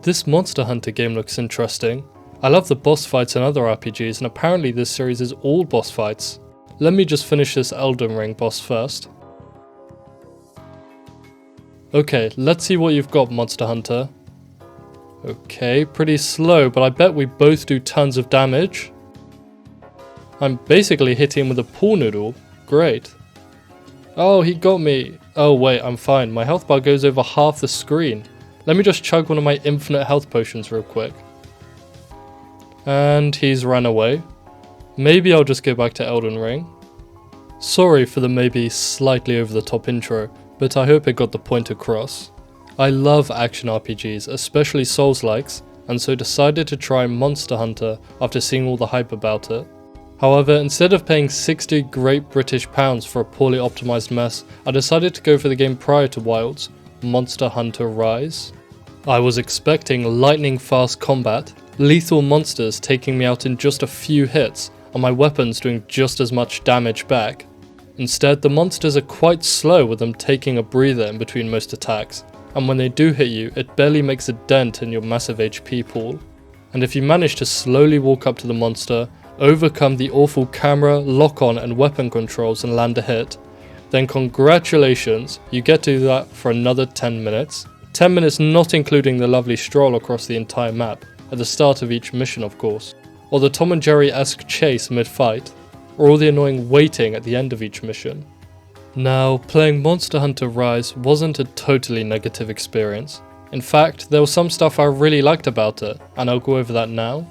This Monster Hunter game looks interesting. I love the boss fights in other RPGs, and apparently this series is all boss fights. Let me just finish this Elden Ring boss first. Okay, let's see what you've got, Monster Hunter. Okay, pretty slow, but I bet we both do tons of damage. I'm basically hitting him with a pool noodle. Great. Oh, he got me. Oh wait, I'm fine. My health bar goes over half the screen. Let me just chug one of my infinite health potions real quick. And he's run away. Maybe I'll just go back to Elden Ring. Sorry for the maybe slightly over the top intro, but I hope it got the point across. I love action RPGs, especially Souls-likes, and so decided to try Monster Hunter after seeing all the hype about it. However, instead of paying 60 Great British pounds for a poorly optimised mess, I decided to go for the game prior to Wilds, Monster Hunter Rise. I was expecting lightning fast combat, lethal monsters taking me out in just a few hits, and my weapons doing just as much damage back. Instead, the monsters are quite slow with them taking a breather in between most attacks, and when they do hit you, it barely makes a dent in your massive HP pool. And if you manage to slowly walk up to the monster, overcome the awful camera, lock-on and weapon controls and land a hit, then congratulations, you get to do that for another 10 minutes. 10 minutes not including the lovely stroll across the entire map, at the start of each mission of course, or the Tom and Jerry-esque chase mid-fight, or all the annoying waiting at the end of each mission. Now, playing Monster Hunter Rise wasn't a totally negative experience. In fact, there was some stuff I really liked about it, and I'll go over that now.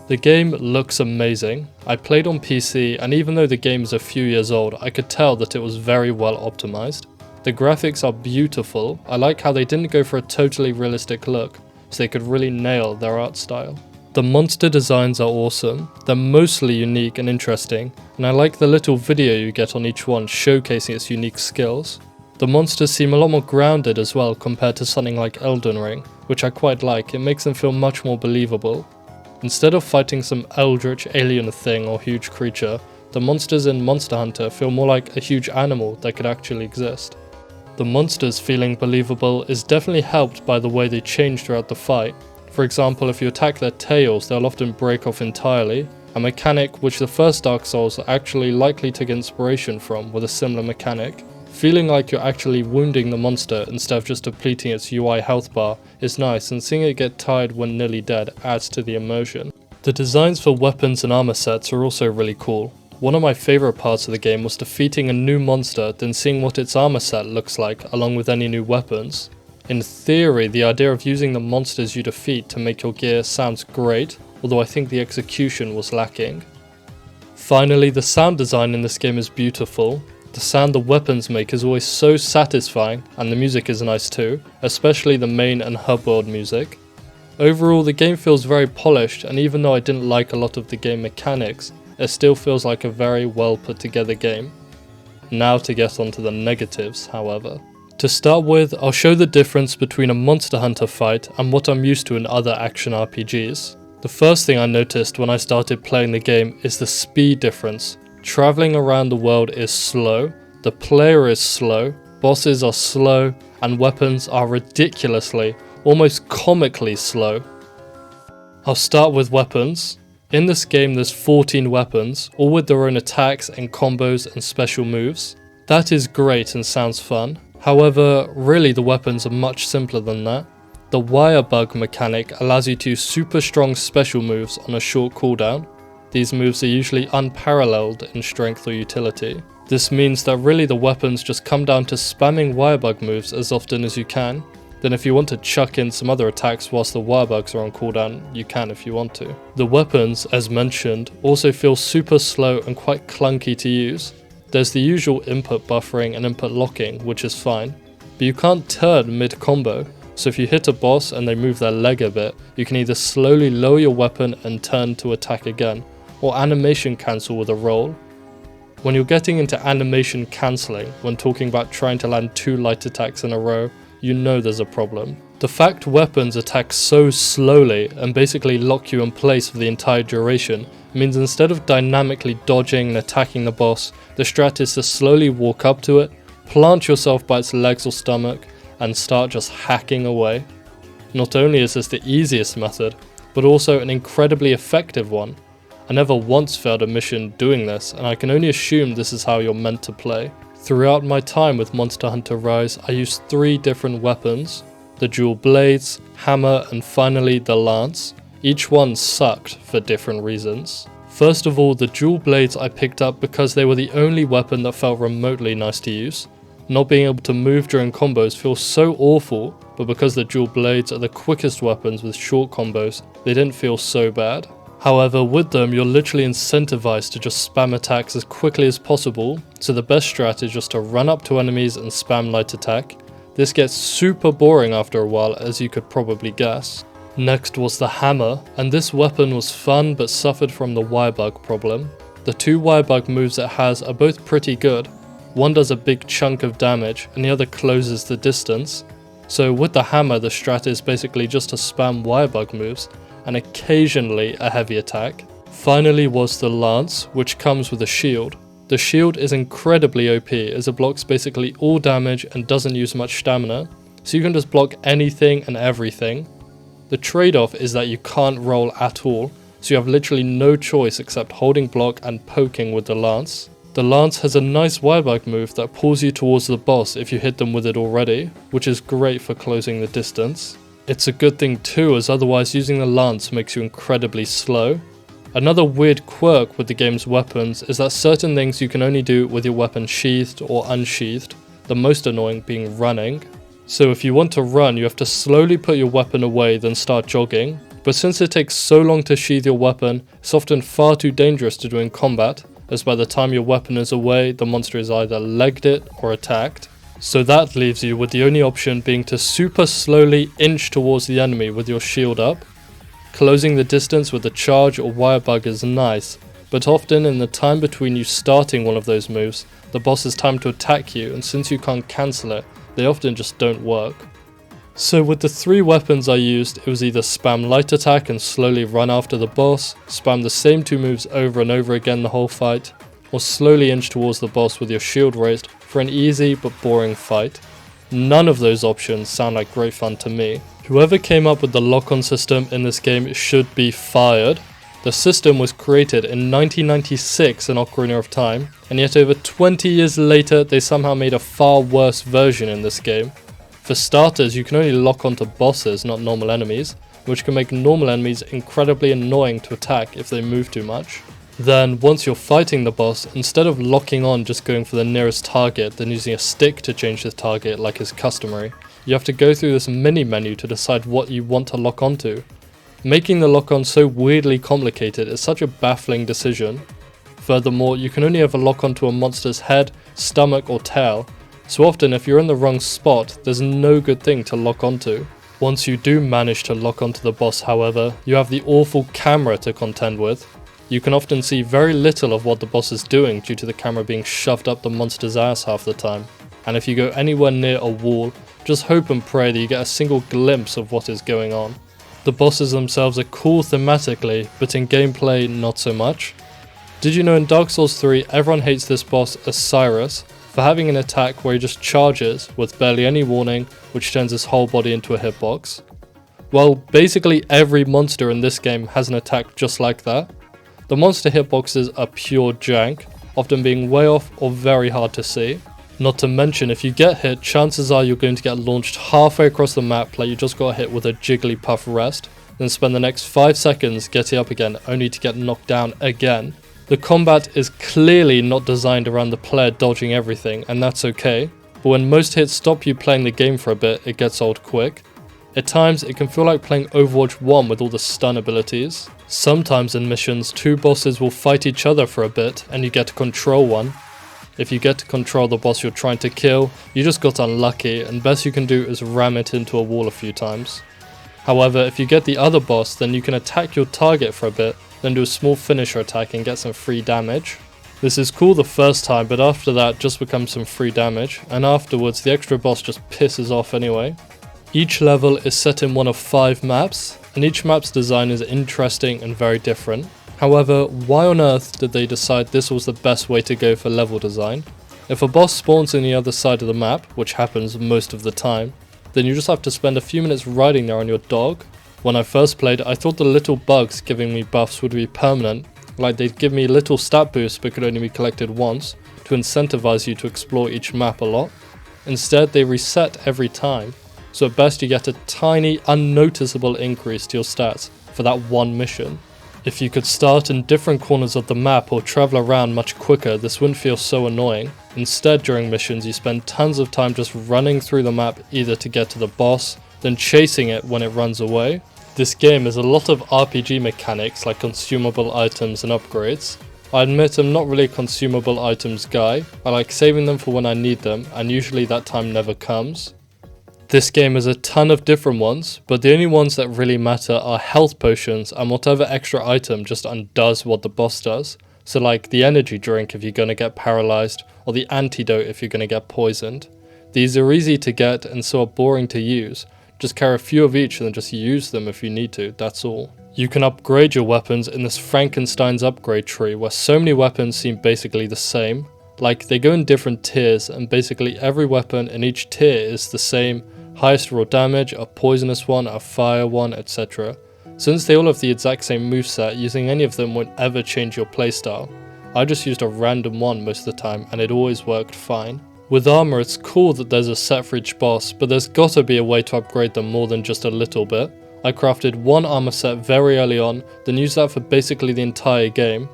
The game looks amazing. I played on PC, and even though the game is a few years old, I could tell that it was very well optimized. The graphics are beautiful. I like how they didn't go for a totally realistic look, so they could really nail their art style. The monster designs are awesome. They're mostly unique and interesting, and I like the little video you get on each one showcasing its unique skills. The monsters seem a lot more grounded as well compared to something like Elden Ring, which I quite like. It makes them feel much more believable. Instead of fighting some eldritch alien thing or huge creature, the monsters in Monster Hunter feel more like a huge animal that could actually exist. The monsters feeling believable is definitely helped by the way they change throughout the fight. For example, if you attack their tails, they'll often break off entirely, a mechanic which the first Dark Souls are actually likely to get inspiration from with a similar mechanic. Feeling like you're actually wounding the monster instead of just depleting its UI health bar is nice, and seeing it get tired when nearly dead adds to the immersion. The designs for weapons and armor sets are also really cool. One of my favourite parts of the game was defeating a new monster, then seeing what its armor set looks like along with any new weapons. In theory, the idea of using the monsters you defeat to make your gear sounds great, although I think the execution was lacking. Finally, the sound design in this game is beautiful. The sound the weapons make is always so satisfying, and the music is nice too, especially the main and hub world music. Overall, the game feels very polished, and even though I didn't like a lot of the game mechanics, it still feels like a very well put together game. Now to get onto the negatives, however. To start with, I'll show the difference between a Monster Hunter fight and what I'm used to in other action RPGs. The first thing I noticed when I started playing the game is the speed difference. Traveling around the world is slow, the player is slow, bosses are slow, and weapons are ridiculously, almost comically slow. I'll start with weapons. In this game there's 14 weapons, all with their own attacks and combos and special moves. That is great and sounds fun. However, really the weapons are much simpler than that. The wire bug mechanic allows you to use super strong special moves on a short cooldown. These moves are usually unparalleled in strength or utility. This means that really the weapons just come down to spamming wirebug moves as often as you can. Then if you want to chuck in some other attacks whilst the wirebugs are on cooldown, you can if you want to. The weapons, as mentioned, also feel super slow and quite clunky to use. There's the usual input buffering and input locking, which is fine, but you can't turn mid-combo. So if you hit a boss and they move their leg a bit, you can either slowly lower your weapon and turn to attack again, or animation cancel with a roll. When you're getting into animation cancelling, when talking about trying to land 2 light attacks in a row, you know there's a problem. The fact weapons attack so slowly and basically lock you in place for the entire duration means instead of dynamically dodging and attacking the boss, the strat is to slowly walk up to it, plant yourself by its legs or stomach, and start just hacking away. Not only is this the easiest method, but also an incredibly effective one. I never once failed a mission doing this, and I can only assume this is how you're meant to play. Throughout my time with Monster Hunter Rise, I used 3 different weapons: the dual blades, hammer, and finally the lance. Each one sucked for different reasons. First of all, the dual blades I picked up because they were the only weapon that felt remotely nice to use. Not being able to move during combos feels so awful, but because the dual blades are the quickest weapons with short combos, they didn't feel so bad. However, with them you're literally incentivized to just spam attacks as quickly as possible, so the best strat is just to run up to enemies and spam light attack. This gets super boring after a while, as you could probably guess. Next was the hammer, and this weapon was fun but suffered from the wirebug problem. The 2 wirebug moves it has are both pretty good. One does a big chunk of damage and the other closes the distance. So with the hammer, the strat is basically just to spam wirebug moves and occasionally a heavy attack. Finally was the lance, which comes with a shield. The shield is incredibly OP as it blocks basically all damage and doesn't use much stamina, so you can just block anything and everything. The trade-off is that you can't roll at all, so you have literally no choice except holding block and poking with the lance. The lance has a nice wirebug move that pulls you towards the boss if you hit them with it already, which is great for closing the distance. It's a good thing too, as otherwise using the lance makes you incredibly slow. Another weird quirk with the game's weapons is that certain things you can only do with your weapon sheathed or unsheathed, the most annoying being running. So if you want to run, you have to slowly put your weapon away then start jogging, but since it takes so long to sheathe your weapon, it's often far too dangerous to do in combat, as by the time your weapon is away, the monster is either legged it or attacked. So that leaves you with the only option being to super slowly inch towards the enemy with your shield up. Closing the distance with a charge or wirebug is nice, but often in the time between you starting one of those moves, the boss has time to attack you, and since you can't cancel it, they often just don't work. So with the 3 weapons I used, it was either spam light attack and slowly run after the boss, spam the same 2 moves over and over again the whole fight, or slowly inch towards the boss with your shield raised for an easy but boring fight. None of those options sound like great fun to me. Whoever came up with the lock-on system in this game should be fired. The system was created in 1996 in Ocarina of Time, and yet over 20 years later they somehow made a far worse version in this game. For starters, you can only lock onto bosses, not normal enemies, which can make normal enemies incredibly annoying to attack if they move too much. Then, once you're fighting the boss, instead of locking on just going for the nearest target, then using a stick to change the target like is customary, you have to go through this mini menu to decide what you want to lock onto. Making the lock on so weirdly complicated is such a baffling decision. Furthermore, you can only ever lock onto a monster's head, stomach or tail, so often if you're in the wrong spot, there's no good thing to lock onto. Once you do manage to lock onto the boss, however, you have the awful camera to contend with. You can often see very little of what the boss is doing due to the camera being shoved up the monster's ass half the time, and if you go anywhere near a wall, just hope and pray that you get a single glimpse of what is going on. The bosses themselves are cool thematically, but in gameplay not so much. Did you know in Dark Souls 3 everyone hates this boss Osiris for having an attack where he just charges with barely any warning, which turns his whole body into a hitbox? Well, basically every monster in this game has an attack just like that. The monster hitboxes are pure jank, often being way off or very hard to see. Not to mention, if you get hit, chances are you're going to get launched halfway across the map like you just got hit with a Jigglypuff rest, then spend the next 5 seconds getting up again only to get knocked down again. The combat is clearly not designed around the player dodging everything, and that's okay, but when most hits stop you playing the game for a bit, it gets old quick. At times, it can feel like playing Overwatch 1 with all the stun abilities. Sometimes in missions, 2 bosses will fight each other for a bit, and you get to control one. If you get to control the boss you're trying to kill, you just got unlucky, and best you can do is ram it into a wall a few times. However, if you get the other boss, then you can attack your target for a bit, then do a small finisher attack and get some free damage. This is cool the first time, but after that just becomes some free damage, and afterwards the extra boss just pisses off anyway. Each level is set in one of 5 maps, and each map's design is interesting and very different. However, why on earth did they decide this was the best way to go for level design? If a boss spawns on the other side of the map, which happens most of the time, then you just have to spend a few minutes riding there on your dog. When I first played, I thought the little bugs giving me buffs would be permanent, like they'd give me little stat boosts but could only be collected once, to incentivize you to explore each map a lot. Instead, they reset every time, so at best you get a tiny, unnoticeable increase to your stats for that one mission. If you could start in different corners of the map or travel around much quicker, this wouldn't feel so annoying. Instead, during missions, you spend tons of time just running through the map either to get to the boss, then chasing it when it runs away. This game has a lot of RPG mechanics like consumable items and upgrades. I admit I'm not really a consumable items guy. I like saving them for when I need them, and usually that time never comes. This game has a ton of different ones, but the only ones that really matter are health potions and whatever extra item just undoes what the boss does. So like the energy drink if you're gonna get paralyzed, or the antidote if you're gonna get poisoned. These are easy to get and so are boring to use. Just carry a few of each and then just use them if you need to, that's all. You can upgrade your weapons in this Frankenstein's upgrade tree where so many weapons seem basically the same. Like they go in different tiers and basically every weapon in each tier is the same. Highest raw damage, a poisonous one, a fire one, etc. Since they all have the exact same moveset, using any of them won't ever change your playstyle. I just used a random one most of the time and it always worked fine. With armor, it's cool that there's a set for each boss, but there's gotta be a way to upgrade them more than just a little bit. I crafted one armor set very early on, then used that for basically the entire game.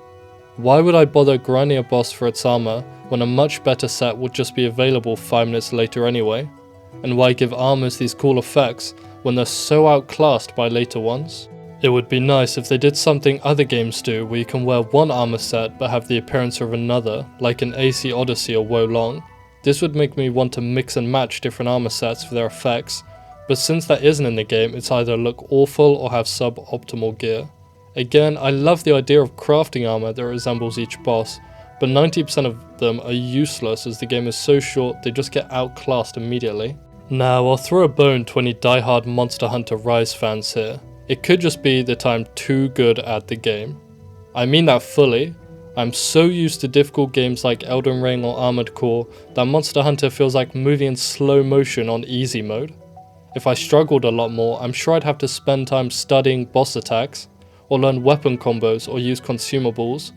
Why would I bother grinding a boss for its armor when a much better set would just be available 5 minutes later anyway? And why give armors these cool effects when they're so outclassed by later ones? It would be nice if they did something other games do where you can wear one armor set but have the appearance of another, like in AC Odyssey or Wo Long. This would make me want to mix and match different armor sets for their effects, but since that isn't in the game, it's either look awful or have suboptimal gear. Again, I love the idea of crafting armor that resembles each boss, but 90% of them are useless as the game is so short they just get outclassed immediately. Now, I'll throw a bone to any diehard Monster Hunter Rise fans here. It could just be that I'm too good at the game. I mean that fully. I'm so used to difficult games like Elden Ring or Armored Core that Monster Hunter feels like moving in slow motion on easy mode. If I struggled a lot more, I'm sure I'd have to spend time studying boss attacks, or learn weapon combos or use consumables.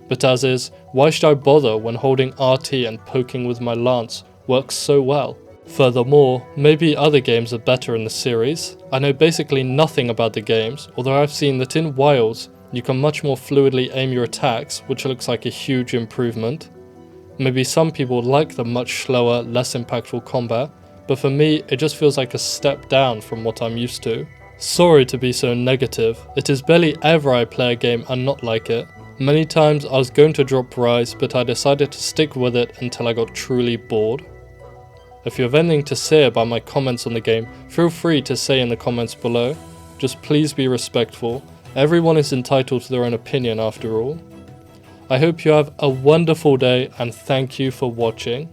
But as is, why should I bother when holding RT and poking with my lance works so well? Furthermore, maybe other games are better in the series. I know basically nothing about the games, although I've seen that in Wilds, you can much more fluidly aim your attacks, which looks like a huge improvement. Maybe some people like the much slower, less impactful combat, but for me, it just feels like a step down from what I'm used to. Sorry to be so negative, it is barely ever I play a game and not like it. Many times I was going to drop Rise, but I decided to stick with it until I got truly bored. If you have anything to say about my comments on the game, feel free to say in the comments below. Just please be respectful. Everyone is entitled to their own opinion after all. I hope you have a wonderful day and thank you for watching.